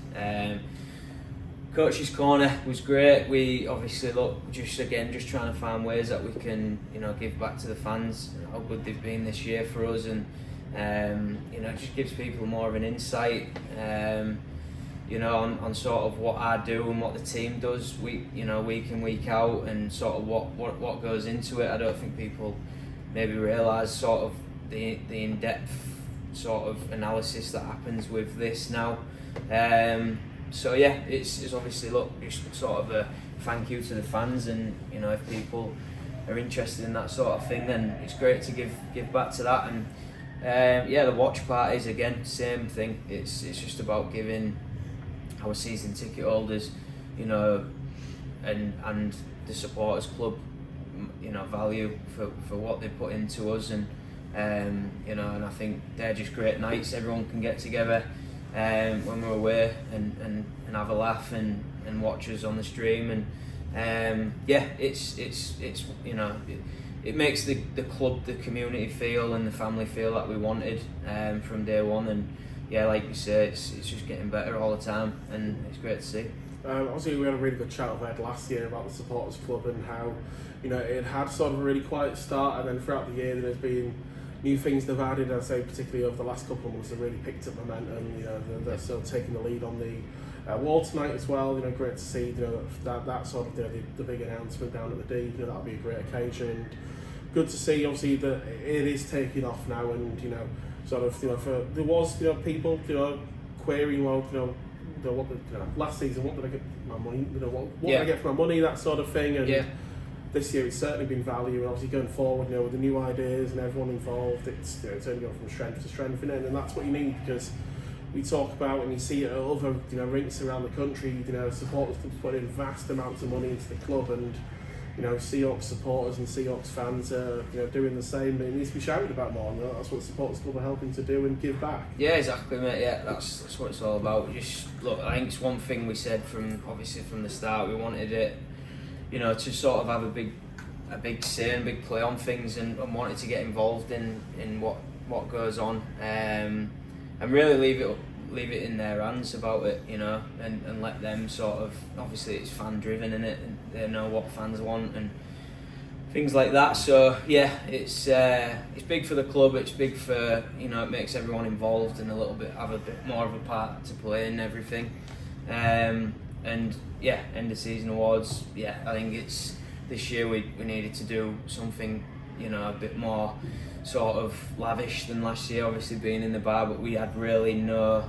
Coach's corner was great. We obviously just trying to find ways that we can give back to the fans, how good they've been this year for us, and it just gives people more of an insight on sort of what I do and what the team does week in, week out, and sort of what goes into it. I don't think people maybe realise sort of the in-depth sort of analysis that happens with this now. So yeah, it's obviously just sort of a thank you to the fans, and if people are interested in that sort of thing, then it's great to give back to that. And the watch parties, again, same thing. It's just about giving our season ticket holders, and the supporters club, value for what they put into us, and and I think they're just great nights. Everyone can get together when we're away and have a laugh and watch us on the stream, and it makes the club, the community feel, and the family feel that we wanted from day one. And like you say, it's just getting better all the time, and it's great to see. Obviously, we had a really good chat with Ed last year about the supporters club and how it had sort of a really quiet start, and then throughout the year there's been new things they've added. I'd say particularly over the last couple of months, they've really picked up momentum. They're still taking the lead on the wall tonight as well. Great to see that sort of the big announcement down at the D. That'll be a great occasion. And good to see obviously that it is taking off now, and there was people querying, last season, what did I get for my money? What did I get for my money? That sort of thing. And this year it's certainly been value, and obviously going forward, with the new ideas and everyone involved, it's only going from strength to strength, and that's what you need, because we talk about, and you see it at other rinks around the country, supporters put in vast amounts of money into the club, and Seahawks supporters and Seahawks fans are doing the same. It needs to be shouted about more, and that's what the supporters club are helping to do and give back. Yeah, exactly, mate. Yeah, that's what it's all about. Just look, I think it's one thing we said from the start. We wanted it, to sort of have a big say and big play on things, and wanted to get involved in what goes on, and really leave it in their hands about it, and let them sort of, obviously it's fan driven in it, and they know what fans want and things like that. So it's big for the club. It's big for it makes everyone involved and have a bit more of a part to play in everything. And end of season awards. I think it's this year we needed to do something a bit more sort of lavish than last year. Obviously being in the bar, but we had really no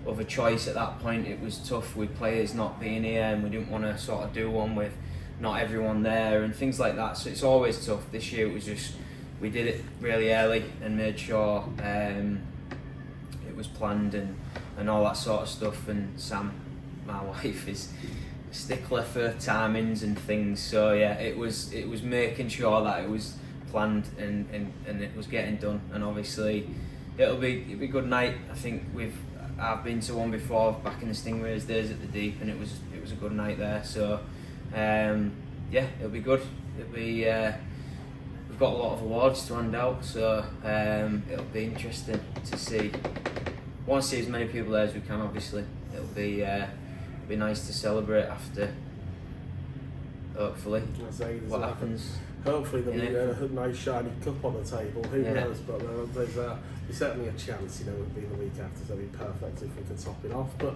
other choice at that point. It was tough with players not being here, and we didn't want to sort of do one with not everyone there and things like that. So it's always tough. This year it was just, we did it really early and made sure it was planned and all that sort of stuff. And Sam, my wife, is stickler for timings and things. So yeah, it was making sure that it was planned and it was getting done. And obviously, it'll be a good night. I think I've been to one before back in the Stingrays days at the Deep, and it was a good night there. So yeah, it'll be good. It'll be we've got a lot of awards to hand out, so it'll be interesting to see. Want to see as many people there as we can. Obviously, it'll be nice to celebrate after. Hopefully, what happens. Hopefully there'll be a nice shiny cup on the table. Who knows? But there's certainly a chance. It being the week after, so it'd be perfect if we could top it off. But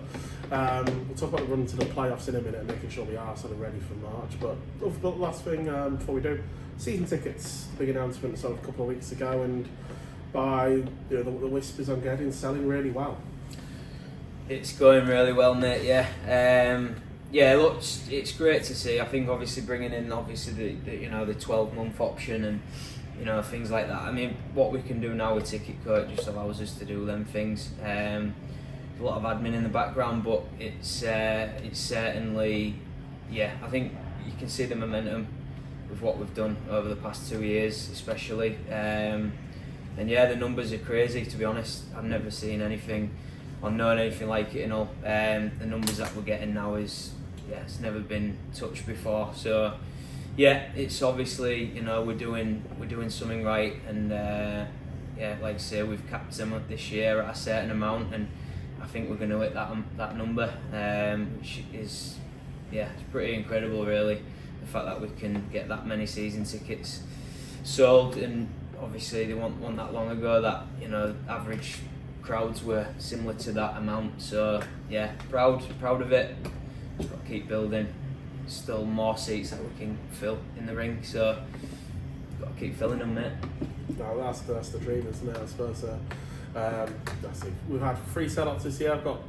we'll talk about the run to the playoffs in a minute and making sure we are sort of ready for March. But the last thing before we do, season tickets. Big announcement sort of a couple of weeks ago, and by the whispers I'm getting, selling really well. It's going really well, mate. Yeah, look, it's great to see. I think obviously bringing in the 12-month option and things like that. I mean, what we can do now with Ticket Court just allows us to do them things. A lot of admin in the background, but it's certainly, I think you can see the momentum with what we've done over the past 2 years, especially. And the numbers are crazy. To be honest, I've never seen anything or known anything like it. The numbers that we're getting now is. It's never been touched before. So, it's obviously we're doing something right, and like I say, we've capped them up this year at a certain amount, and I think we're going to hit that number, which is it's pretty incredible, really. The fact that we can get that many season tickets sold, and obviously they weren't that long ago that average crowds were similar to that amount. So proud of it. Just got to keep building. Still more seats that we can fill in the ring, so got to keep filling them, mate. No, that's the dream, isn't it? I suppose. That's it. We've had free sell-outs this year. I've got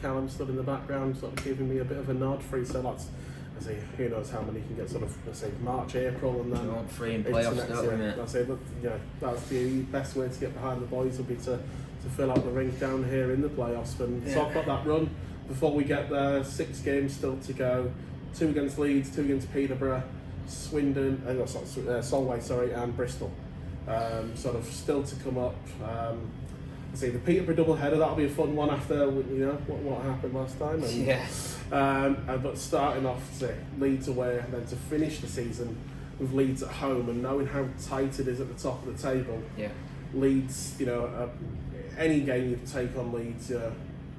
Callum stood in the background, sort of giving me a bit of a nod. Free sell-outs. I say, who knows how many you can get? Sort of, let's say March, April, and then we want free in playoffs, don't we, mate? That's it. But that's the best way to get behind the boys will be to fill out the ring down here in the playoffs and talk about that run. Before we get there, 6 games still to go. 2 against Leeds, 2 against Peterborough, Swindon, Solway, and Bristol. Sort of still to come up. The Peterborough double header, that'll be a fun one after what happened last time. But starting off, say Leeds away, and then to finish the season with Leeds at home, and knowing how tight it is at the top of the table. Leeds, any game you take on Leeds.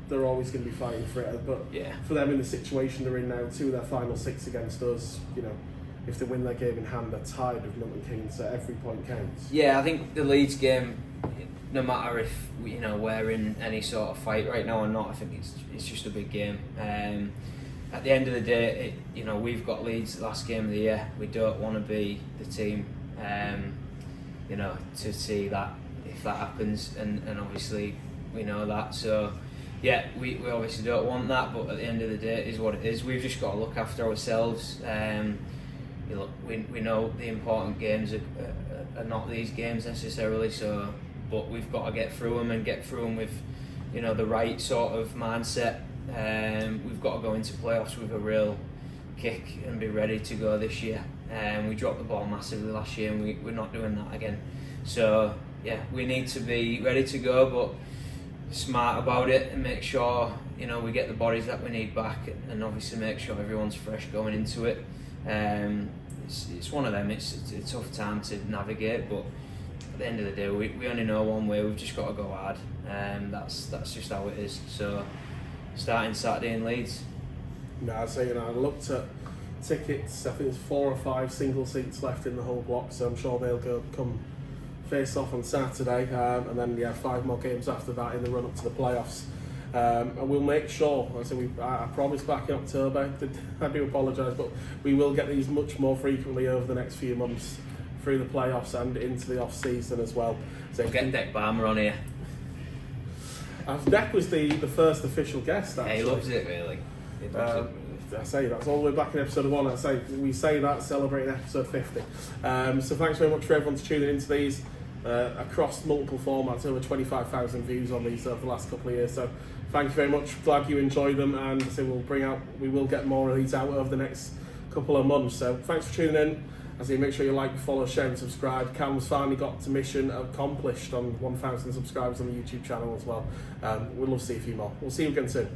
They're always going to be fighting for it, but for them in the situation they're in now, 2 of their final 6 against us, if they win their game in hand, they're tied with Milton Keynes, so every point counts. I think the Leeds game, no matter if we're in any sort of fight right now or not, I think it's just a big game. At the end of the day, we've got Leeds last game of the year. We don't want to be the team, to see that if that happens, and obviously we know that. So. We obviously don't want that, but at the end of the day, it is what it is. We've just got to look after ourselves. We know the important games are not these games necessarily, but we've got to get through them with, the right sort of mindset. We've got to go into playoffs with a real kick and be ready to go this year. We dropped the ball massively last year, and we're not doing that again. So we need to be ready to go, but smart about it and make sure we get the bodies that we need back, and obviously make sure everyone's fresh going into it. It's one of them. It's a tough time to navigate, but at the end of the day, we only know one way. We've just got to go hard. That's just how it is. So starting Saturday in Leeds. I looked at tickets. I think there's 4 or 5 single seats left in the whole block, so I'm sure they'll come face off on Saturday, and then 5 more games after that in the run up to the playoffs, and we'll make sure. I promised back in October. I do apologise, but we will get these much more frequently over the next few months through the playoffs and into the off season as well. So get Deck Barmer on here. Deck was the first official guest. Actually. He loves it, really. I say that's all the way back in episode 1. We say that celebrating episode 50. So thanks very much for everyone for tuning into these. Across multiple formats, over 25,000 views on these over the last couple of years. So thank you very much. Glad you enjoyed them, and so we will get more of these out over the next couple of months. So thanks for tuning in. I say make sure you like, follow, share and subscribe. Cam's finally got to mission accomplished on 1,000 subscribers on the YouTube channel as well. We'd love to see a few more. We'll see you again soon.